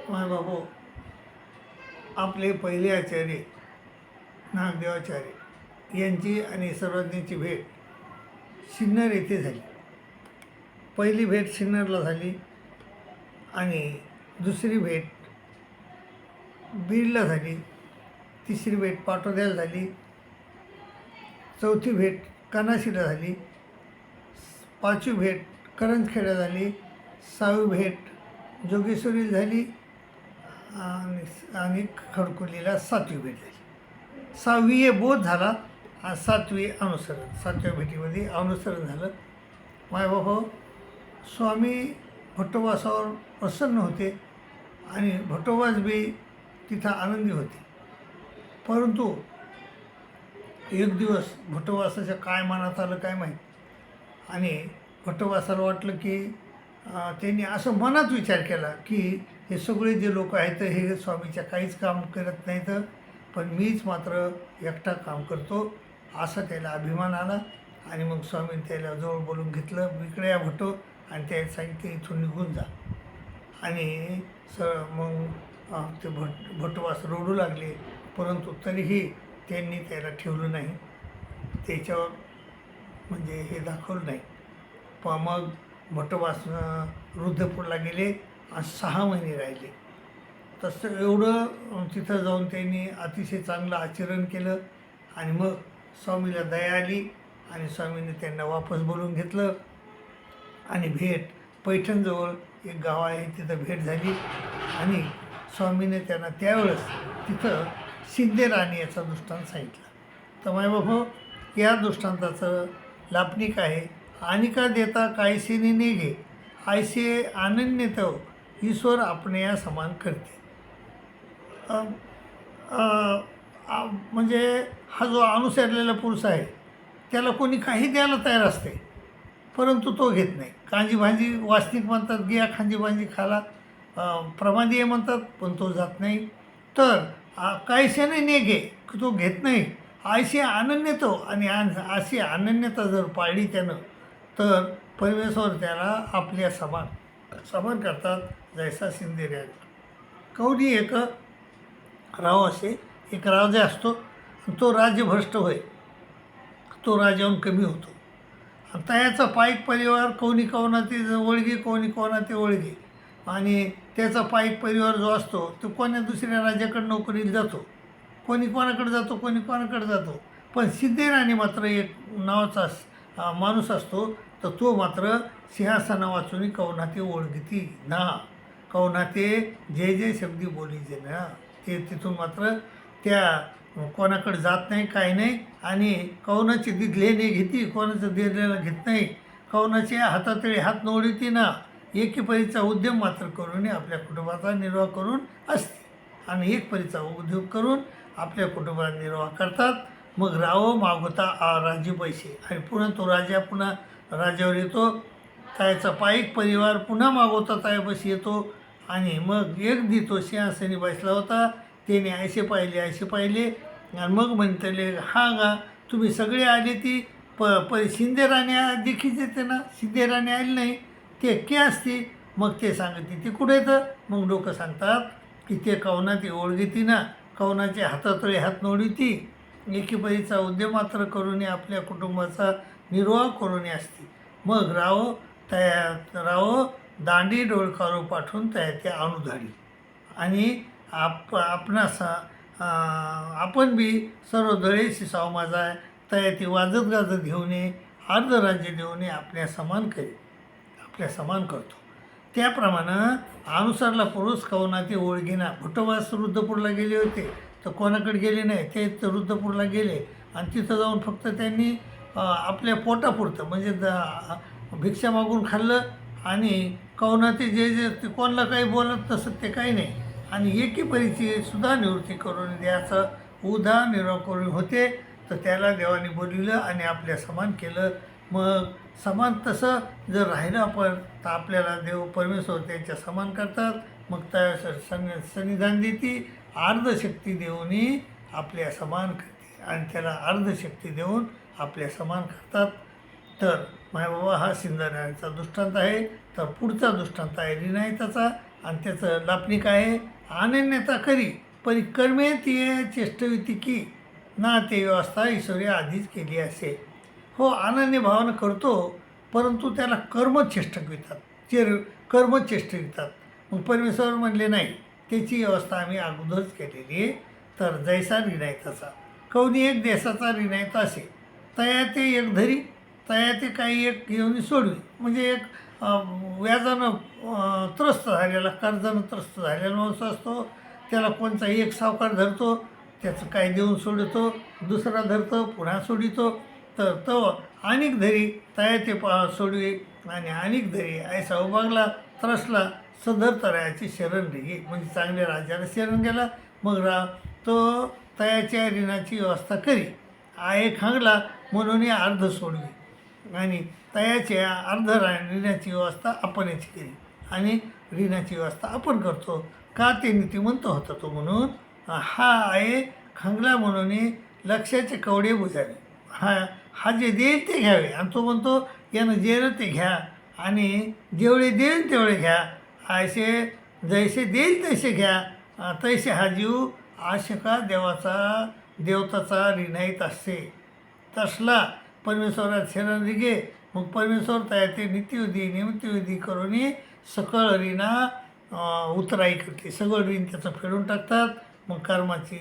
माय बाबू, आपले पहिले आचार्य नागदेवाचार्य यांची आणि सर्वज्ञांची भेट सिन्नर येथे झाली. पहिली भेट सिन्नरला झाली आणि दुसरी भेट बीडला झाली. तिसरी भेट पाटोद्याला झाली. चौथी भेट कानाशीला झाली. पाचवी भेट करंजखेडा झाली. सहावी भेट जोगेश्वरीला झाली आणि खडकोलीला सातवी भेट झाली. सहावी हे बोध झाला आणि सातवी अनुसरण. सातव्या भेटीमध्ये अनुसरण झालं. मायबाबा, स्वामी भट्टोबासावर प्रसन्न होते आणि भट्टोबास बी तिथं आनंदी होते. परंतु एक दिवस भट्टोबासाच्या काय मनात आलं काय माहीत, आणि भट्टोबासाला वाटलं की त्यांनी असं मनात विचार केला की हे सगळे जे लोक आहेत हे स्वामीच्या काहीच काम करत नाहीत, पण मीच मात्र एकटा काम करतो, असा त्याला अभिमान आला. आणि मग स्वामींनी त्याला जवळ बोलून घेतलं, इकडे या भट्टो, आणि त्याला सांगितलं इथून निघून जा. आणि मग ते भट्टोबास रडू लागले, परंतु तरीही त्यांनी त्याला ठेवलं नाही, त्याच्यावर म्हणजे हे दाखवलं नाही. पण मग भट्टोबास रुद्रपूरला गेले आणि 6 महिने राहिले. तसं एवढं तिथं जाऊन त्यांनी अतिशय चांगलं आचरण केलं. आणि मग स्वामीला दया आली आणि स्वामींनी त्यांना वापस बोलवून घेतलं. आणि भेट पैठणजवळ एक गाव आहे, तिथं भेट झाली. आणि स्वामीने त्यांना त्यावेळेस तिथं शिंदे राणी याचा दृष्टांत सांगितला. तर मायबाबा, या दृष्टांताचं लापणिक आहे, आनिका देता कायसेने नेघे, आयसे अनन्यत ईश्वर आपण्या समान करते. म्हणजे हा जो अनुसरलेला पुरुष आहे त्याला कोणी काही द्यायला तयार असते, परंतु तो घेत नाही. कांजीभांजी वासनिक म्हणतात, घ्या खांजीभांजी खाला, प्रमादीय म्हणतात, पण तो जात नाही. तर कायशाने नेघे, तो घेत नाही. आयशी अनन्यतो, आणि अशी अनन्यता जर पाळली त्यानं तर परमेश्वर त्याला आपल्या समान करतात. जैसा शिंदे राजा कवडी एक राव असे, एक राजा असतो, तो राज्यभ्रष्ट होय, तो राजाहून कमी होतो. आणि त्याचा पाईक परिवार कोणी कोणाची ओळगी, कोणी कोणाची ओळगी, आणि त्याचा पाईक परिवार जो असतो तो कोण्या दुसऱ्या राज्याकडे नोकरीला जातो, कोणी कोणाकडे जातो, कोणी कोणाकडे जातो. पण शिंदे राणी मात्र एक नावाचा माणूस असतो, तर तो मात्र सिंहासना वाचून कवनाते ओळखती ना, कवनाते जे जे शब्दी बोलीचे ना, ते तिथून मात्र त्या कोणाकडे जात नाही, काही नाही. आणि कवनाची दिधलेने घेती, कोणाचं दिधलेला घेत नाही. कवनाच्या हातातळे हात नोडीती ना, एकी परीचा उद्यम मात्र करून आपल्या कुटुंबाचा निर्वाह करून असते. आणि एक परीचा उद्योग करून आपल्या कुटुंबाचा निर्वाह करतात. मग राव मागवता राज्य पैसे, आणि पुन्हा तो राजा पुन्हा राज्यावर येतो. त्याचा पाईक परिवार पुन्हा मागवता त्यापाशी येतो. आणि मग एक दी तो सिंहासनी बसला होता, त्याने ऐसे पाहिले आणि मग म्हणतले, हा गा तुम्ही सगळे आले, ती शिंदे राणी देखील येते ना, शिंदे राणी आली नाही, ते के असते. मग ते सांगते ती कुठे येतं. मग लोक सांगतात की ते कवनाची ओळखीती ना, कवनाचे हातातळे हात नोडीती, एकीपरीचा उद्यम मात्र करून आपल्या कुटुंबाचा निर्वाह करून असते. मग राव दांडी डोळकारो पाठवून त्या अनुधाडी, आणि आपणास आपण बी सर्व दळेशी सावमाजा आहे, त्या ती वाजत गाजत घेऊन ये, अर्ध राज्य देऊन आपल्या समान करतो. त्याप्रमाणे अनुसारला पुरुष कवनाते ओळखीना. भट्टोबास रुद्रपूरला गेले होते, तर कोणाकडे गेले नाही, ते रुद्रपूरला गेले आणि तिथं जाऊन फक्त त्यांनी आपल्या पोटापुरतं म्हणजे भिक्षा मागून खाल्लं. आणि कवनाते जे ते कोणाला काही बोलत तसं ते काही नाही. आणि एकी परीची सुद्धा निवृत्ती करून द्यायचं निर्वाह करून होते, तर त्याला देवाने बोलविलं आणि आपल्या समान केलं. मग समान तसं जर राहिलं आपण, तर आपल्याला देव परमेश्वर त्यांच्या समान करतात. मग त्या सन्निधान देती, अर्धशक्ती देऊन आपल्या समान करते, आणि त्याला अर्धशक्ती देऊन आपल्या समान करतात. तर मायबाबा, हा शिंदे राणीचा दृष्टांत आहे. तर पुढचा दृष्टांत आहे रिनायताचा. आणि त्याचं लापणिक आहे, अनन्यता करी परिकर्मे ती चेष्टविती की ना ते व्यवस्था ईश्वरी आधीच केली असे. हो, अनन्य भावानं करतो, परंतु त्याला कर्मचेष्टकवितात, कर्मचेष्टवितात. मग परमेश्वर म्हणले नाही, त्याची व्यवस्था आम्ही अगोदरच केलेली आहे. तर जैसा ऋणाय तसा कवनी एक देशाचा ऋणाय असे, तया ते एक धरी, तया ते काही एक घेऊन सोडवी. म्हणजे एक व्याजानं त्रस्त झालेला, कर्जानं त्रस्त झालेला माणूस असतो, त्याला कोणचा एक सावकार धरतो, त्याचं काय देऊन सोडतो, दुसरा धरतो, पुन्हा सोडितो. तर तो अनेक धरी तया ते सोडवी आणि अनेक धरी ऐसा उभागला त्रसला सदर तरायाची शरण रे. म्हणजे चांगल्या राजाला शरण गेला. मग तो तयाच्या ऋणाची व्यवस्था करी, आहे खांगला म्हणून अर्ध सोडवी आणि तयाच्या अर्ध ऋणाची व्यवस्था आपणच केली आणि ऋणाची व्यवस्था आपण करतो. का ते नीतिमंत होता तो म्हणून. हा आहे खांगला म्हणून लक्षाचे कवडे बुजावे. हा जे देईल ते घ्यावे आणि तो म्हणतो यानं जेल ते घ्या आणि जेवढे देईल तेवढे घ्या, असे जैसे देईल तसे घ्या. तैसे हा जीव आशका देवताचा ऋणाईत असते. तसला परमेश्वरात शरण रिगे. मग परमेश्वर त्या ते नित्यविधी करून सकळ ऋणा उतराई करते. सगळं ऋण त्याचं फेडून टाकतात. मग कर्माची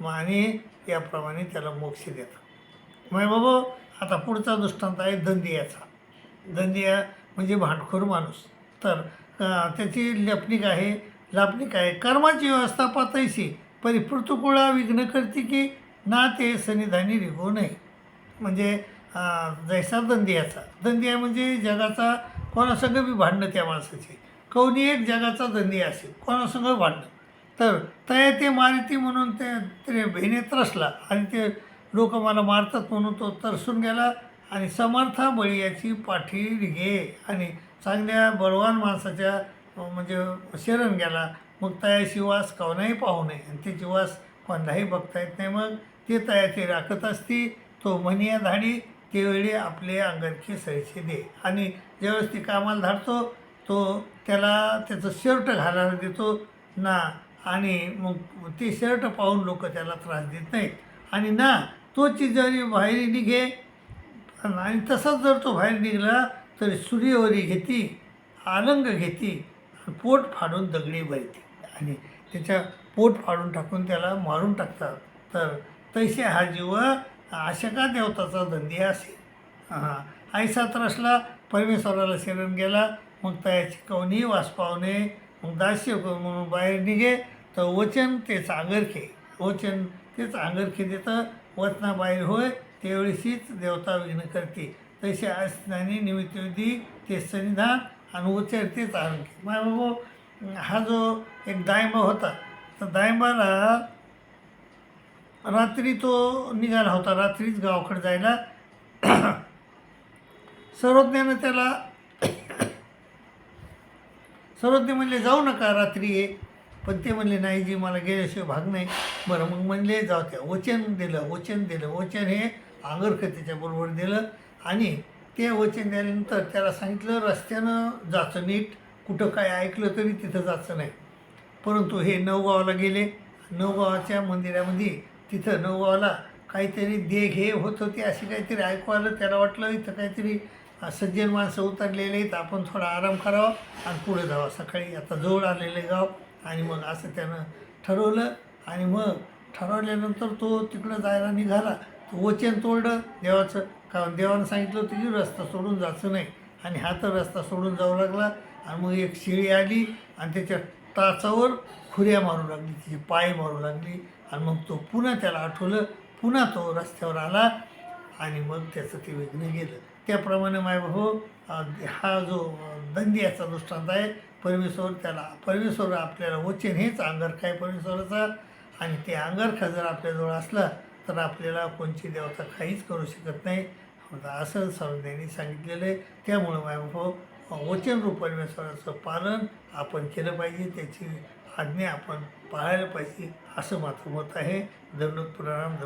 आणि याप्रमाणे त्याला मोक्ष देतात. मग बाबा आता पुढचा दृष्टांत आहे दंदियाचा. दंदिया म्हणजे भांडखोर माणूस. तर त्याची लापणिक आहे कर्माची व्यवस्था पातळीशी परिपृतकुळा विघ्न करते की ना ते सनिधानी रिगो नाही. म्हणजे जैसा दंदिया म्हणजे जगाचा कोणासंग बी भांडणं त्या माणसाची. कवनी एक जगाचा दंदिया असेल, कोणासंग भांडणं. तर तया ते मारिती म्हणून ते भेने त्रसला आणि ते लोक मला मारतात म्हणून तो तरसून गेला आणि समर्था बळीयाची पाठी रिगे आणि चांगल्या बळवान माणसाच्या म्हणजे शरण गेला. मग तयाशी वास कोणाही पाहू नये आणि त्याची वास कोणालाही बघता येत नाही. मग ते तया ते राखत असती. तो म्हणिया धाडी त्यावेळी आपले अंगरखे सरीचे दे. आणि ज्यावेळेस ती कामाला धाडतो तो त्याला त्याचं शर्ट घालायला देतो ना. आणि मग ते शर्ट पाहून लोक त्याला त्रास देत नाहीत. आणि ना तोची जरी बाहेर निघे आणि तसाच जर तो बाहेर निघाला तर सूर्यवरी घेती, आलंग घेती, पोट फाडून दगडी भरते आणि त्याच्या पोट फाडून टाकून त्याला मारून टाकतात. तर तैसे हा जीव आशका देवताचा दंदिया असे. ऐसा त्रसला परमेश्वराला शरण गेला. मग तयाची कवनी वास पावणे. मग दास्य म्हणून बाहेर निघे. तर वचन तेच अंगरखे देतं. वचनाबाहेर होय त्यावेळेसच देवता विघ्न करते. तसे असताना निमित्तविधी ते सन्निधान आणि उच्चार तेच अंगरखे. मग हा जो एक दायंबा होता, तर दायंबाला रात्री तो निघाला होता, रात्रीच गावाकडे जायला. सर्वज्ञानं त्याला सर्वज्ञ म्हणले जाऊ नका रात्री ये. पण ते म्हणले नाही जी मला गेल्याशिवाय भाग नाही. बरं मग म्हणले जाऊ त्या. वचन दिलं हे अंगरखं त्याच्याबरोबर दिलं आणि ते वचन दिल्यानंतर त्याला सांगितलं रस्त्यानं जायचं नीट. कुठं काय ऐकलं तरी तिथं जायचं नाही. परंतु हे नवगावाला गेले. नवगावाच्या मंदिरामध्ये तिथं नवगावाला काहीतरी दे घे होत होती, अशी काहीतरी ऐकू आलं. त्याला वाटलं इथं काहीतरी सज्जन माणसं उतरलेले आहेत, आपण थोडा आराम करावा आणि पुढे जावं. सकाळी आता जवळ आलेले गाव. आणि मग असं त्यानं ठरवलं. आणि मग ठरवल्यानंतर तो तिकडं जायला निघाला. वचन तोडलं देवाचं. कारण देवानं सांगितलं होतं की रस्ता सोडून जायचं नाही. आणि हा तर रस्ता सोडून जाऊ लागला. आणि मग एक शिळी आली आणि त्याच्या टाचावर खुऱ्या मारू लागली, तिची पाय मारू लागली. आणि मग तो पुन्हा त्याला आठवलं. पुन्हा तो रस्त्यावर आला आणि मग त्याचं ते विघ्न गेलं. त्याप्रमाणे मायभाऊ हा जो दंदियाचा दृष्टांत आहे. परमेश्वर आपल्याला वचन हेच अंगरखा आहे परमेश्वराचा. आणि ते अंगरखा जर आपल्याजवळ असला तर आपल्याला कोणची देवता काहीच करू शकत नाही, असं सर्वज्ञांनी सांगितलेलं आहे. त्यामुळं मायबाप वचनरूप परमेश्वराचं पालन आपण केलं पाहिजे, त्याची आज्ञा आपण पाळायला पाहिजे, असं माझं मत आहे. दंडोत प्रणाम.